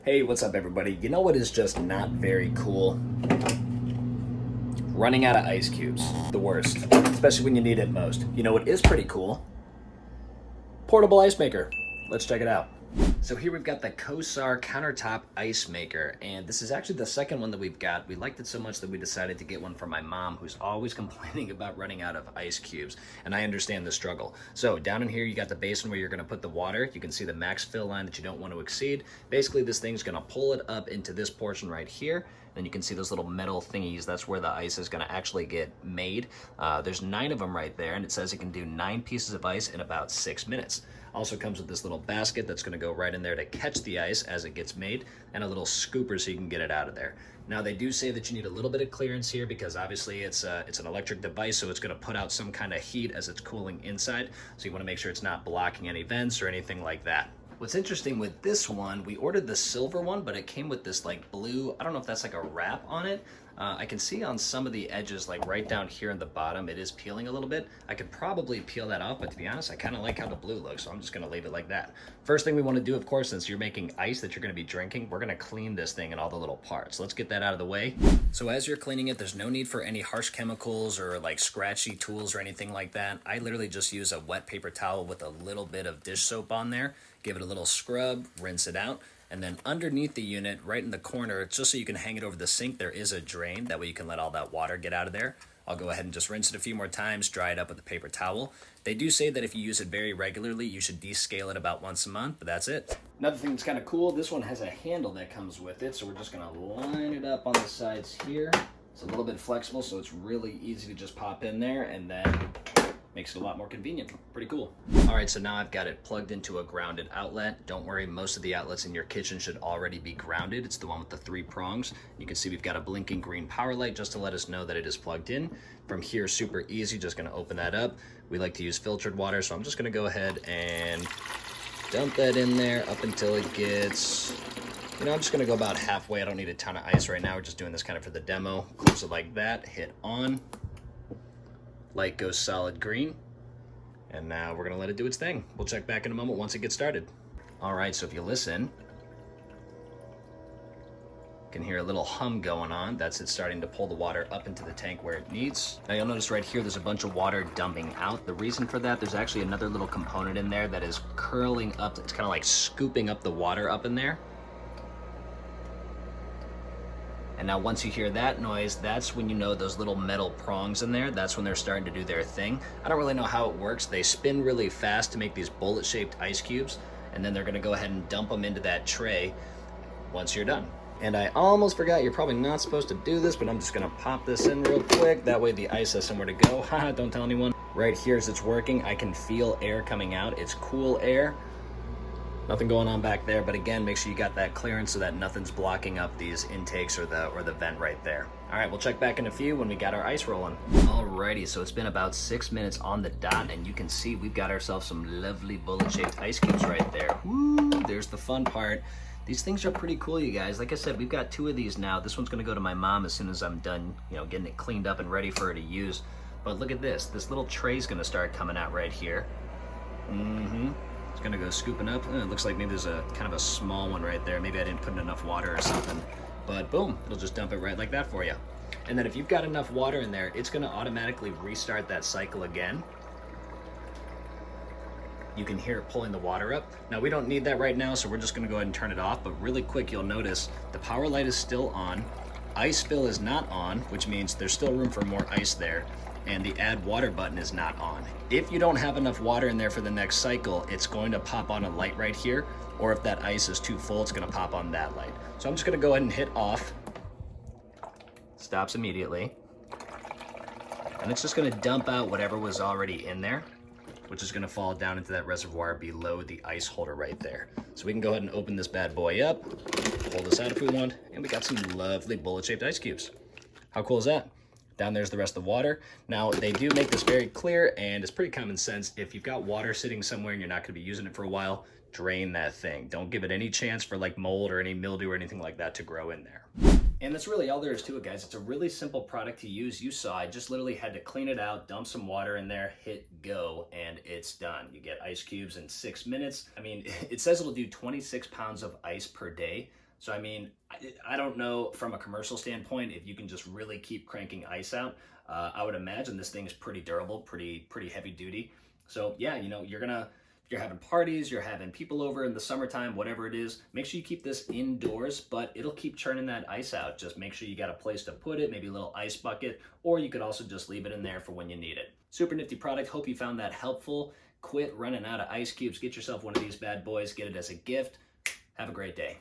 Hey, what's up, everybody? You know what is just not very cool? Running out of ice cubes. The worst. Especially when you need it most. You know what is pretty cool? Portable ice maker. Let's check it out. So here we've got the Cowsar Countertop Ice Maker, and this is actually the second one that we've got. We liked it so much that we decided to get one for my mom, who's always complaining about running out of ice cubes, and I understand the struggle. So down in here, you got the basin where you're gonna put the water. You can see the max fill line that you don't want to exceed. Basically, this thing's gonna pull it up into this portion right here. Then you can see those little metal thingies. That's where the ice is gonna actually get made. There's 9 of them right there, and it says it can do 9 pieces of ice in about 6 minutes. Also comes with this little basket that's going to go right in there to catch the ice as it gets made, and a little scooper so you can get it out of there. Now they do say that you need a little bit of clearance here because obviously it's an electric device, so it's going to put out some kind of heat as it's cooling inside. So you want to make sure it's not blocking any vents or anything like that. What's interesting with this one, we ordered the silver one, but it came with this like blue, I don't know if that's like a wrap on it. I can see on some of the edges, like right down here in the bottom, it is peeling a little bit. I could probably peel that off, but to be honest, I kind of like how the blue looks, so I'm just gonna leave it like that. First thing we wanna do, of course, since you're making ice that you're gonna be drinking, we're gonna clean this thing and all the little parts. Let's get that out of the way. So as you're cleaning it, there's no need for any harsh chemicals or like scratchy tools or anything like that. I literally just use a wet paper towel with a little bit of dish soap on there, give it a little scrub, rinse it out. And then underneath the unit, right in the corner, just so you can hang it over the sink, there is a drain. That way you can let all that water get out of there. I'll go ahead and just rinse it a few more times, dry it up with a paper towel. They do say that if you use it very regularly, you should descale it about once a month, but that's it. Another thing that's kind of cool, this one has a handle that comes with it, so we're just gonna line it up on the sides here. It's a little bit flexible, so it's really easy to just pop in there, and then makes it a lot more convenient. Pretty cool. All right, so now I've got it plugged into a grounded outlet. Don't worry, most of the outlets in your kitchen should already be grounded. It's the one with the 3 prongs. You can see we've got a blinking green power light just to let us know that it is plugged in. From here, super easy, just gonna open that up. We like to use filtered water, so I'm just gonna go ahead and dump that in there up until it gets, I'm just gonna go about halfway. I don't need a ton of ice right now. We're just doing this kind of for the demo. Close it like that, hit on. Light goes solid green, and now we're gonna let it do its thing. We'll check back in a moment once it gets started. All right, so if you listen, you can hear a little hum going on. That's it starting to pull the water up into the tank where it needs. Now you'll notice right here, there's a bunch of water dumping out. The reason for that, there's actually another little component in there that is curling up. It's kind of like scooping up the water up in there. And now once you hear that noise, that's when you know those little metal prongs in there, that's when they're starting to do their thing. I don't really know how it works. They spin really fast to make these bullet-shaped ice cubes, and then they're gonna go ahead and dump them into that tray once you're done. And I almost forgot, you're probably not supposed to do this, but I'm just gonna pop this in real quick. That way the ice has somewhere to go. Haha, don't tell anyone. Right here as it's working, I can feel air coming out. It's cool air. Nothing going on back there, but again, make sure you got that clearance so that nothing's blocking up these intakes or the vent right there. All right, we'll check back in a few when we got our ice rolling. Alrighty, so it's been about 6 minutes on the dot, and you can see we've got ourselves some lovely bullet-shaped ice cubes right there. Woo, there's the fun part. These things are pretty cool, you guys. Like I said, we've got 2 of these now. This one's gonna go to my mom as soon as I'm done, getting it cleaned up and ready for her to use. But look at this. This little tray's gonna start coming out right here. It's gonna go scooping up. It looks like maybe there's a kind of a small one right there. Maybe I didn't put in enough water or something. But boom, it'll just dump it right like that for you. And then if you've got enough water in there, it's gonna automatically restart that cycle again. You can hear it pulling the water up. Now we don't need that right now, so we're just gonna go ahead and turn it off. But really quick, you'll notice the power light is still on. Ice fill is not on, which means there's still room for more ice there. And the add water button is not on. If you don't have enough water in there for the next cycle, it's going to pop on a light right here, or if that ice is too full, it's gonna pop on that light. So I'm just gonna go ahead and hit off. Stops immediately. And it's just gonna dump out whatever was already in there, which is gonna fall down into that reservoir below the ice holder right there. So we can go ahead and open this bad boy up, pull this out if we want, and we got some lovely bullet-shaped ice cubes. How cool is that? Down there's the rest of the water. Now, they do make this very clear, and it's pretty common sense. If you've got water sitting somewhere and you're not gonna be using it for a while, drain that thing. Don't give it any chance for like mold or any mildew or anything like that to grow in there. And that's really all there is to it, guys. It's a really simple product to use. You saw, I just literally had to clean it out, dump some water in there, hit go, and it's done. You get ice cubes in 6 minutes. I mean, it says it'll do 26 pounds of ice per day. So, I mean, I don't know from a commercial standpoint if you can just really keep cranking ice out. I would imagine this thing is pretty durable, pretty heavy duty. So yeah, you know, if you're having parties, you're having people over in the summertime, whatever it is, make sure you keep this indoors, but it'll keep churning that ice out. Just make sure you got a place to put it, maybe a little ice bucket, or you could also just leave it in there for when you need it. Super nifty product. Hope you found that helpful. Quit running out of ice cubes. Get yourself one of these bad boys. Get it as a gift. Have a great day.